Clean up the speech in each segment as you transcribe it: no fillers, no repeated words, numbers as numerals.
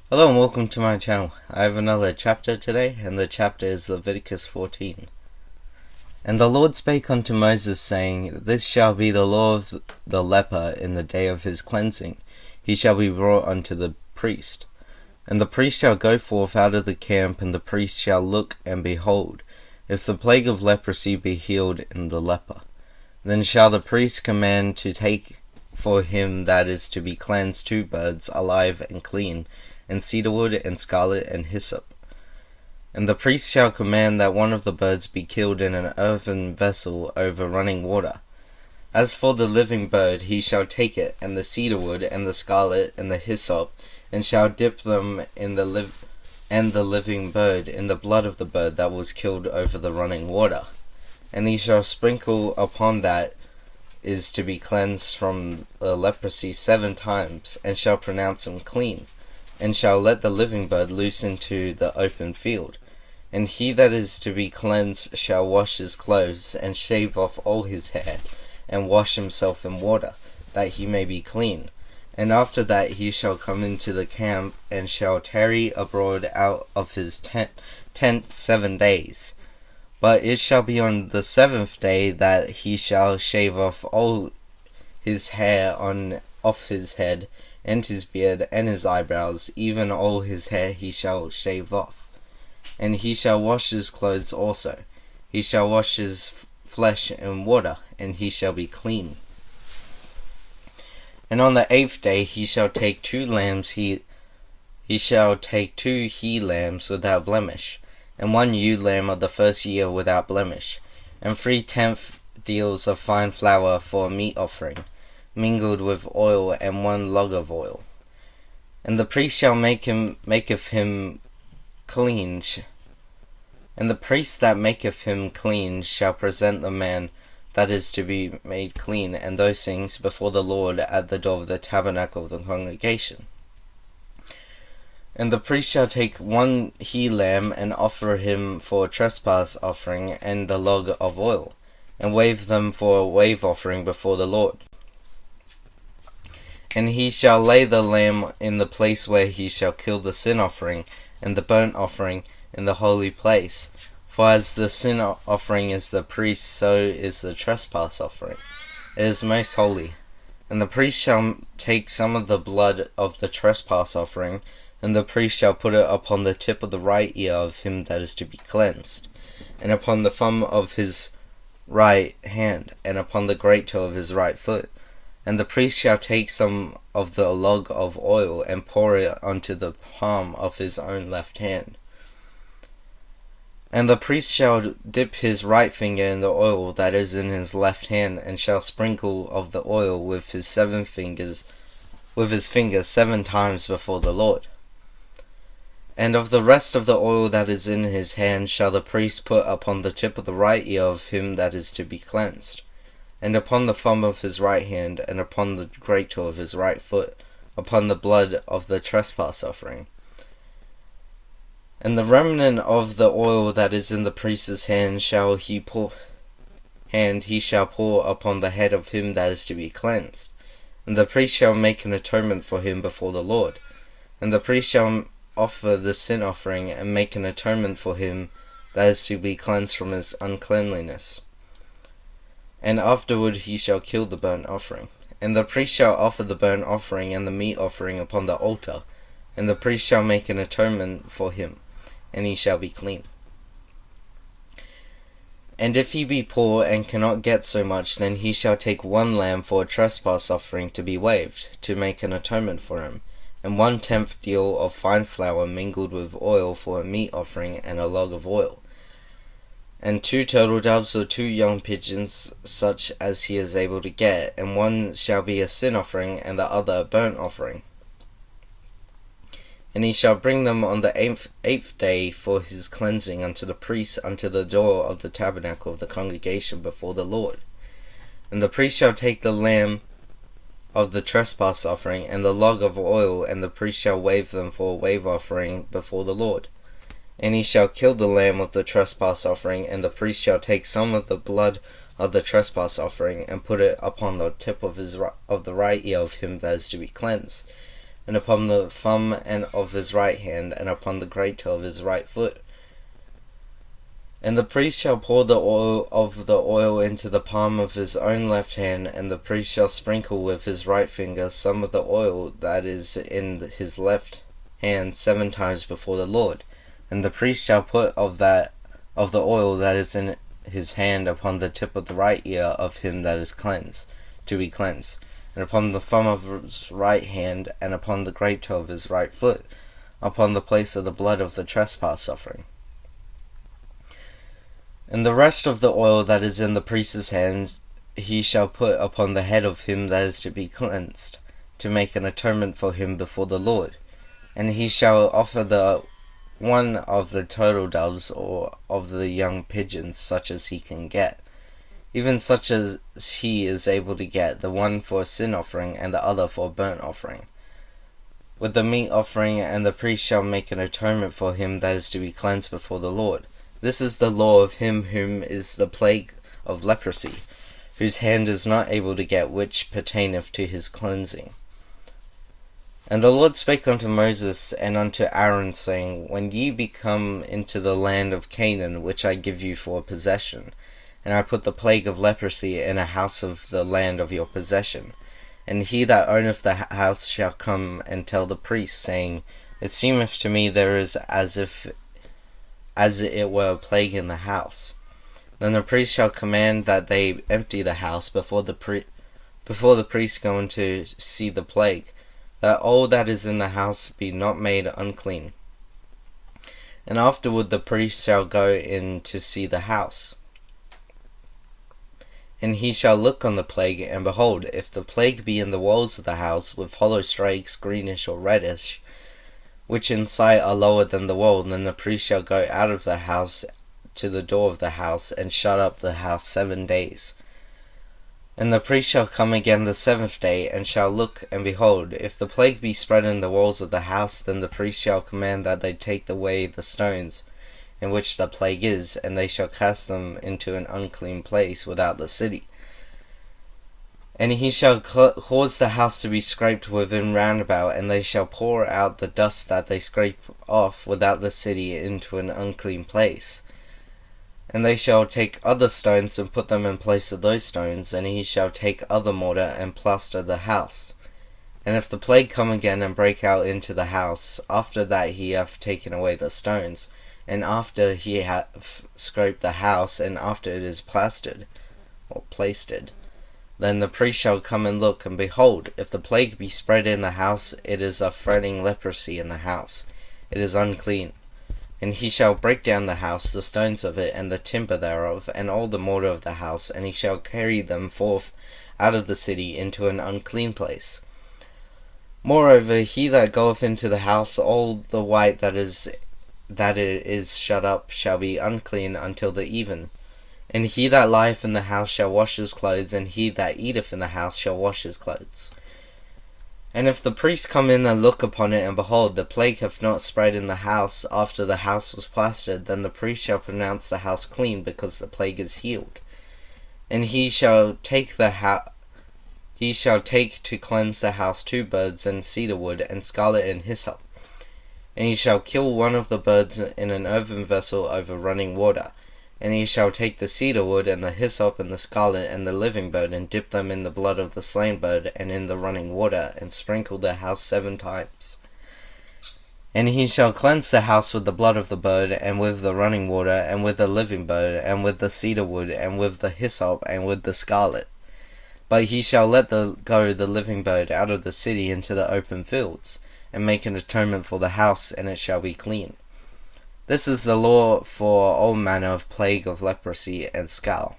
Hello and welcome to my channel. I have another chapter today, and the chapter is Leviticus 14. And the Lord spake unto Moses, saying, This shall be the law of the leper in the day of his cleansing. He shall be brought unto the priest. And the priest shall go forth out of the camp, and the priest shall look and behold, if the plague of leprosy be healed in the leper. Then shall the priest command to take for him that is to be cleansed 2 birds, alive and clean, and cedar wood, and scarlet, and hyssop. And the priest shall command that one of the birds be killed in an earthen vessel over running water. As for the living bird, he shall take it, and the cedar wood, and the scarlet, and the hyssop, and shall dip them in the living bird in the blood of the bird that was killed over the running water. And he shall sprinkle upon that is to be cleansed from the leprosy 7 times, and shall pronounce him clean, and shall let the living bird loose into the open field. And he that is to be cleansed shall wash his clothes, and shave off all his hair, and wash himself in water, that he may be clean. And after that he shall come into the camp, and shall tarry abroad out of his tent 7 days. But it shall be on the 7th day that he shall shave off all his hair off his head, and his beard, and his eyebrows, even all his hair he shall shave off. And he shall wash his clothes also. He shall wash his flesh in water, and he shall be clean. And on the 8th day he shall take 2 lambs, he shall take 2 he-lambs without blemish, and 1 ewe lamb of the 1st year without blemish, and 3/10 deals of fine flour for a meat offering, mingled with oil, and 1 log of oil. And the priest shall maketh him clean, and the priest that maketh him clean shall present the man that is to be made clean, and those things before the Lord at the door of the tabernacle of the congregation. And the priest shall take 1 he-lamb, and offer him for a trespass offering, and the log of oil, and wave them for a wave offering before the Lord. And he shall lay the lamb in the place where he shall kill the sin offering and the burnt offering in the holy place. For as the sin offering is the priest, so is the trespass offering. It is most holy. And the priest shall take some of the blood of the trespass offering, and the priest shall put it upon the tip of the right ear of him that is to be cleansed, and upon the thumb of his right hand, and upon the great toe of his right foot. And the priest shall take some of the log of oil, and pour it unto the palm of his own left hand. And the priest shall dip his right finger in the oil that is in his left hand, and shall sprinkle of the oil with his fingers 7 times before the Lord. And of the rest of the oil that is in his hand shall the priest put upon the tip of the right ear of him that is to be cleansed, and upon the thumb of his right hand, and upon the great toe of his right foot, upon the blood of the trespass offering. And the remnant of the oil that is in the priest's hand he shall pour upon the head of him that is to be cleansed. And the priest shall make an atonement for him before the Lord. And the priest shall offer the sin offering, and make an atonement for him that is to be cleansed from his uncleanliness. And afterward he shall kill the burnt offering. And the priest shall offer the burnt offering and the meat offering upon the altar, and the priest shall make an atonement for him, and he shall be clean. And if he be poor and cannot get so much, then he shall take 1 lamb for a trespass offering to be waved, to make an atonement for him, and 1/10 deal of fine flour mingled with oil for a meat offering, and a log of oil. And 2 turtle doves or 2 young pigeons, such as he is able to get, and 1 shall be a sin offering, and the other a burnt offering. And he shall bring them on the 8th day for his cleansing unto the priest unto the door of the tabernacle of the congregation before the Lord. And the priest shall take the lamb of the trespass offering, and the log of oil, and the priest shall wave them for a wave offering before the Lord. And he shall kill the lamb of the trespass offering, and the priest shall take some of the blood of the trespass offering, and put it upon the tip of the right ear of him that is to be cleansed, and upon the thumb and of his right hand, and upon the great toe of his right foot. And the priest shall pour the oil into the palm of his own left hand, and the priest shall sprinkle with his right finger some of the oil that is in his left hand 7 times before the Lord. And the priest shall put of the oil that is in his hand upon the tip of the right ear of him that is to be cleansed, and upon the thumb of his right hand, and upon the great toe of his right foot, upon the place of the blood of the trespass offering. And the rest of the oil that is in the priest's hand he shall put upon the head of him that is to be cleansed, to make an atonement for him before the Lord. And he shall offer one of the turtle doves, or of the young pigeons, such as he can get, even such as he is able to get, the one for a sin offering, and the other for a burnt offering, with the meat offering. And the priest shall make an atonement for him that is to be cleansed before the Lord. This is the law of him whom is the plague of leprosy, whose hand is not able to get, which pertaineth to his cleansing. And the Lord spake unto Moses and unto Aaron, saying, When ye be come into the land of Canaan, which I give you for a possession, and I put the plague of leprosy in a house of the land of your possession, and he that owneth the house shall come and tell the priest, saying, It seemeth to me there is as it were a plague in the house. Then the priest shall command that they empty the house before the priest go in to see the plague, that all that is in the house be not made unclean. And afterward the priest shall go in to see the house. And he shall look on the plague, and behold, if the plague be in the walls of the house, with hollow streaks, greenish or reddish, which in sight are lower than the wall, then the priest shall go out of the house to the door of the house, and shut up the house 7 days. And the priest shall come again the 7th day, and shall look, and behold, if the plague be spread in the walls of the house, then the priest shall command that they take away the stones in which the plague is, and they shall cast them into an unclean place without the city. And he shall cause the house to be scraped within round about, and they shall pour out the dust that they scrape off without the city into an unclean place. And they shall take other stones and put them in place of those stones, and he shall take other mortar and plaster the house. And if the plague come again and break out into the house, after that he hath taken away the stones, and after he hath scraped the house, and after it is plastered, or pasted, then the priest shall come and look, and behold, if the plague be spread in the house, it is a fretting leprosy in the house. It is unclean. And he shall break down the house, the stones of it, and the timber thereof, and all the mortar of the house, and he shall carry them forth out of the city into an unclean place. Moreover, he that goeth into the house, all the white that it is shut up, shall be unclean until the even. And he that lieth in the house shall wash his clothes, and he that eateth in the house shall wash his clothes. And if the priest come in and look upon it, and behold, the plague hath not spread in the house after the house was plastered, then the priest shall pronounce the house clean, because the plague is healed. And he shall take to cleanse the house 2 birds, and cedar wood, and scarlet, and hyssop. And he shall kill one of the birds in an earthen vessel over running water. And he shall take the cedar wood, and the hyssop, and the scarlet, and the living bird, and dip them in the blood of the slain bird, and in the running water, and sprinkle the house 7 times. And he shall cleanse the house with the blood of the bird, and with the running water, and with the living bird, and with the cedar wood, and with the hyssop, and with the scarlet. But he shall let go the living bird out of the city into the open fields, and make an atonement for the house, and it shall be clean. This is the law for all manner of plague of leprosy and skull,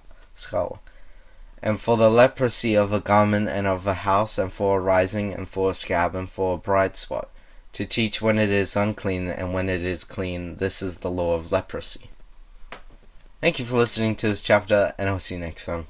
and for the leprosy of a garment and of a house, and for a rising, and for a scab, and for a bright spot, to teach when it is unclean and when it is clean. This is the law of leprosy. Thank you for listening to this chapter, and I'll see you next time.